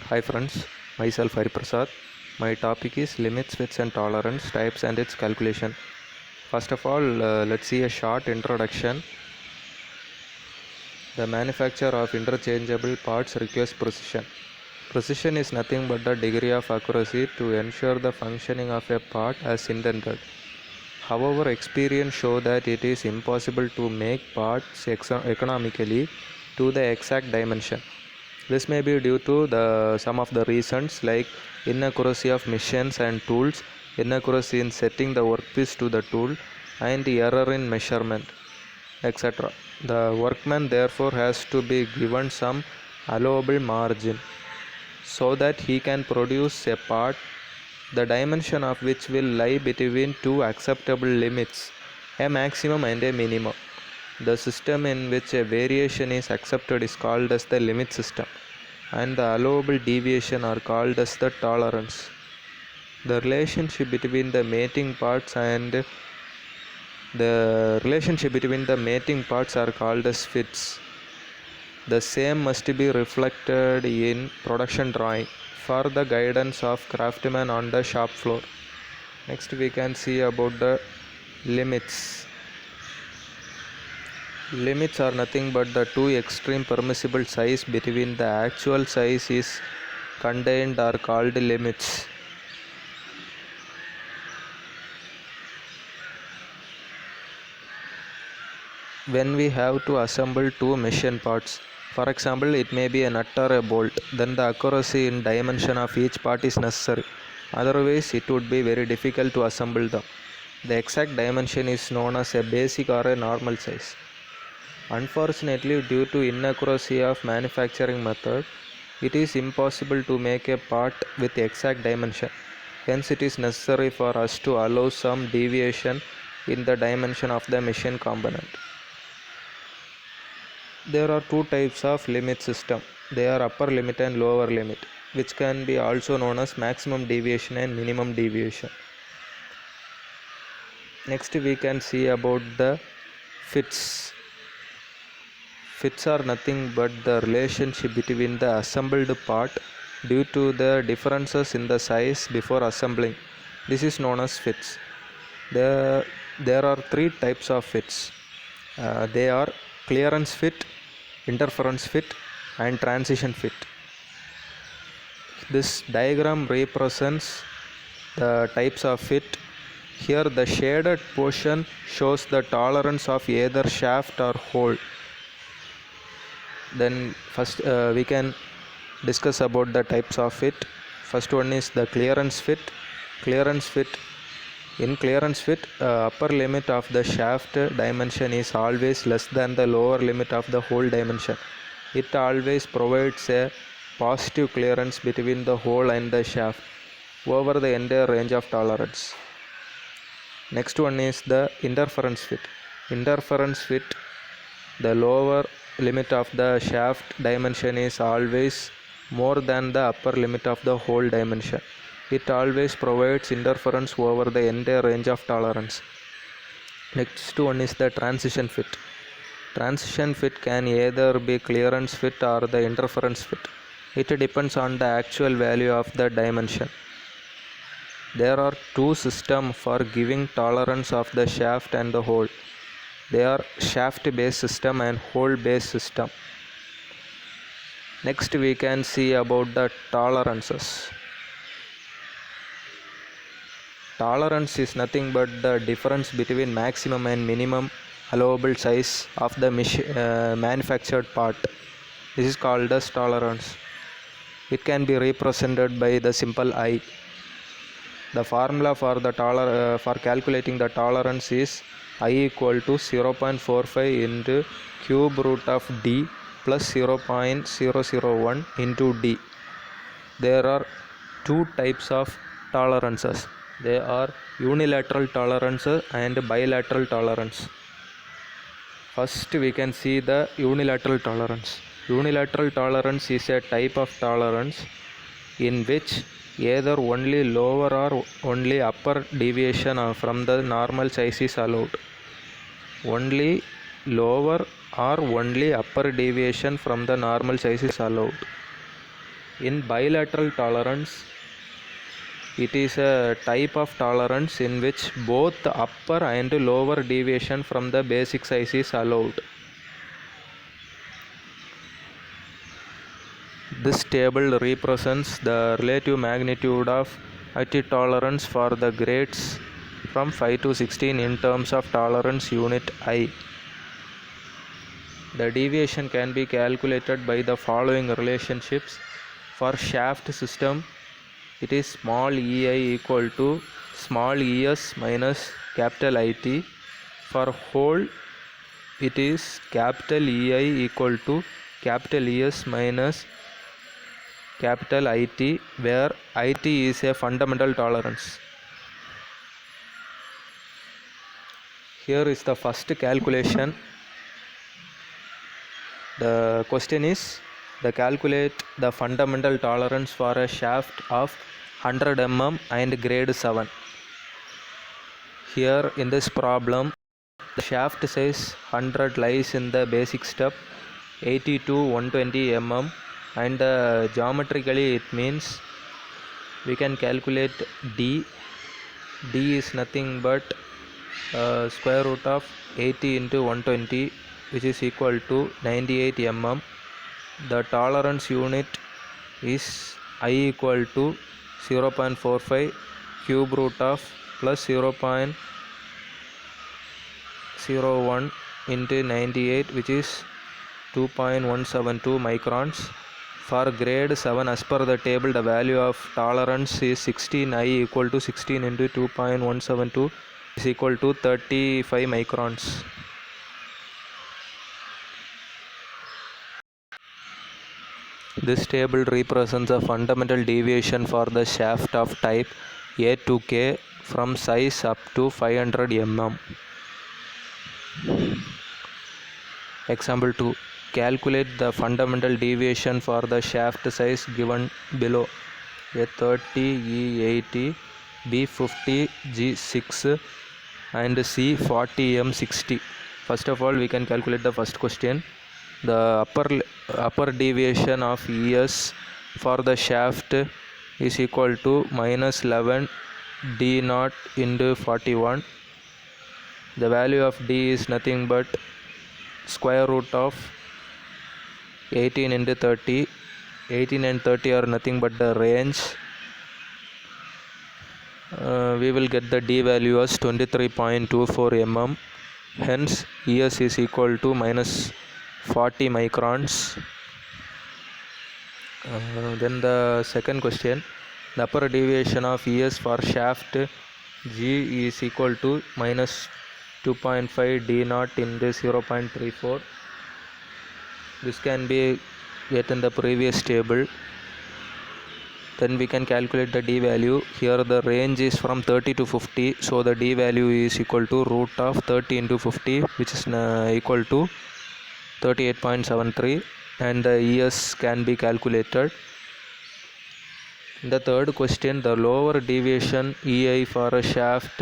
Hi friends, myself Hari Prasad. My topic is limits, widths and tolerance, types and its calculation. First of all, let's see a short introduction. The manufacture of interchangeable parts requires precision. Precision is nothing but the degree of accuracy to ensure the functioning of a part as intended. However, experience shows that it is impossible to make parts economically to the exact dimension. This may be due to some of the reasons like inaccuracy of machines and tools, inaccuracy in setting the workpiece to the tool, and error in measurement, etc. The workman therefore has to be given some allowable margin so that he can produce a part the dimension of which will lie between two acceptable limits, a maximum and a minimum. The system in which a variation is accepted is called as the limit system, and the allowable deviation are called as the tolerance. The relationship between the mating parts are called as fits. The same must be reflected in production drawing for the guidance of craftsmen on the shop floor. Next we can see about the limits. Limits are nothing but the two extreme permissible size between the actual size is contained are called limits. When we have to assemble two machine parts, for example it may be a nut or a bolt, then the accuracy in dimension of each part is necessary, otherwise it would be very difficult to assemble them. The exact dimension is known as a basic or a normal size. Unfortunately, due to inaccuracy of manufacturing method, it is impossible to make a part with exact dimension. Hence, it is necessary for us to allow some deviation in the dimension of the machine component. There are two types of limit system. They are upper limit and lower limit, which can be also known as maximum deviation and minimum deviation. Next, we can see about the fits. Fits are nothing but the relationship between the assembled part due to the differences in the size before assembling. This is known as fits. There are three types of fits. They are clearance fit, interference fit, and transition fit. This diagram represents the types of fit. Here the shaded portion shows the tolerance of either shaft or hole. Then first we can discuss about the types of fit. First one is the clearance fit. In clearance fit, upper limit of the shaft dimension is always less than the lower limit of the hole dimension. It always provides a positive clearance between the hole and the shaft over the entire range of tolerance. Next one is the interference fit. The lower limit of the shaft dimension is always more than the upper limit of the hole dimension. It always provides interference over the entire range of tolerance. Next one is the transition fit. Transition fit can either be clearance fit or the interference fit. It depends on the actual value of the dimension. There are two systems for giving tolerance of the shaft and the hole. They are shaft based system and hole based system. Next we can see about the tolerances. Tolerance is nothing but the difference between maximum and minimum allowable size of the manufactured part. This is called as tolerance. It can be represented by the simple I. The formula for for calculating the tolerance is I equal to 0.45 into cube root of d plus 0.001 into d. There are two types of tolerances. They are unilateral tolerance and bilateral tolerance. First we can see the unilateral tolerance. Unilateral tolerance is a type of tolerance in which either only lower or only upper deviation from the normal size is allowed. Only lower or only upper deviation from the normal size is allowed. In bilateral tolerance, it is a type of tolerance in which both upper and lower deviation from the basic size is allowed. This table represents the relative magnitude of IT tolerance for the grades from 5 to 16 in terms of tolerance unit I. The deviation can be calculated by the following relationships. For shaft system, it is small ei equal to small es minus capital IT. For hole, it is capital EI equal to capital ES minus capital IT, where IT is a fundamental tolerance. Here is the first calculation. The question is calculate the fundamental tolerance for a shaft of 100 mm and grade 7. Here in this problem, the shaft size 100 lies in the basic step 80 to 120 mm, and geometrically it means we can calculate D. D is nothing but square root of 80 into 120, which is equal to 98 mm. The tolerance unit is I equal to 0.45 cube root of plus 0.01 into 98, which is 2.172 microns. For grade 7, as per the table, the value of tolerance is 16. I equal to 16 into 2.172 is equal to 35 microns. This table represents a fundamental deviation for the shaft of type A to K from size up to 500 mm. Example 2. Calculate the fundamental deviation for the shaft size given below: A30, E80, B50, G6 and C40, M60. First of all, we can calculate the first question. The upper deviation of ES for the shaft is equal to minus 11 D naught into 41. The value of D is nothing but square root of 18 into 30. 18 and 30 are nothing but the range. We will get the D value as 23.24 mm. Hence, ES is equal to minus 40 microns. Then the second question, the upper deviation of ES for shaft G is equal to minus 2.5 D naught into 0.34. This can be get in the previous table. Then we can calculate the D value. Here the range is from 30 to 50, so the D value is equal to root of 30 into 50, which is equal to 38.73, and the ES can be calculated. In the third question, the lower deviation EI for a shaft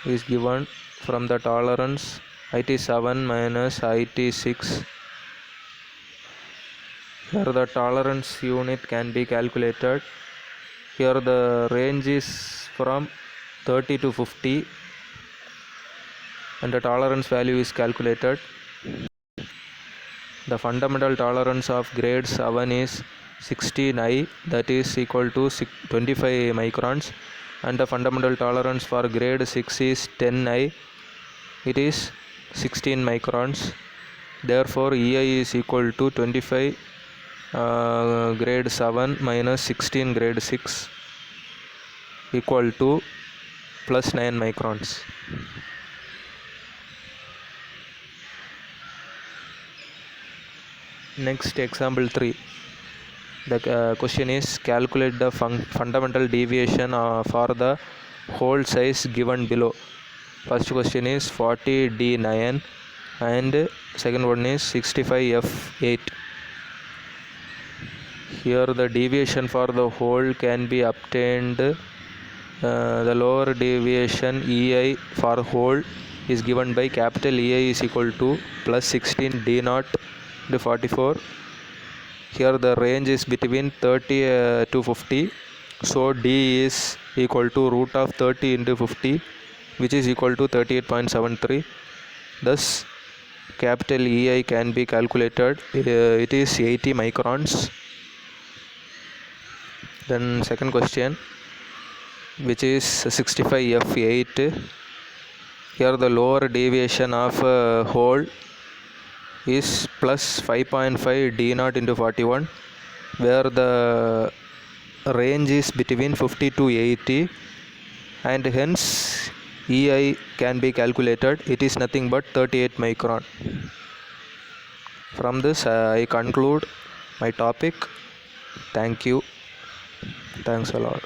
is given from the tolerance IT7 minus IT6. Here the tolerance unit can be calculated. Here the range is from 30 to 50 and the tolerance value is calculated. The fundamental tolerance of grade 7 is 16I, that is equal to 25 microns, and the fundamental tolerance for grade 6 is 10I, it is 16 microns. Therefore EI is equal to 25 grade 7 minus 16 grade 6 equal to plus 9 microns. Next, example 3. The question is calculate the fundamental deviation for the hole size given below. First question is 40 D9 and second one is 65 F8. Here the deviation for the hole can be obtained. The lower deviation EI for hole is given by capital EI is equal to plus 16 D naught to 44 Here the range is between 30 to 50. So D is equal to root of 30 into 50, which is equal to 38.73. Thus capital EI can be calculated. It is 80 microns. Then second question, which is 65F8. Here the lower deviation of a hole is plus 5.5 D naught into 41, where the range is between 50 to 80, and hence EI can be calculated. It is nothing but 38 micron. From this I conclude my topic. Thank you. Thanks a lot.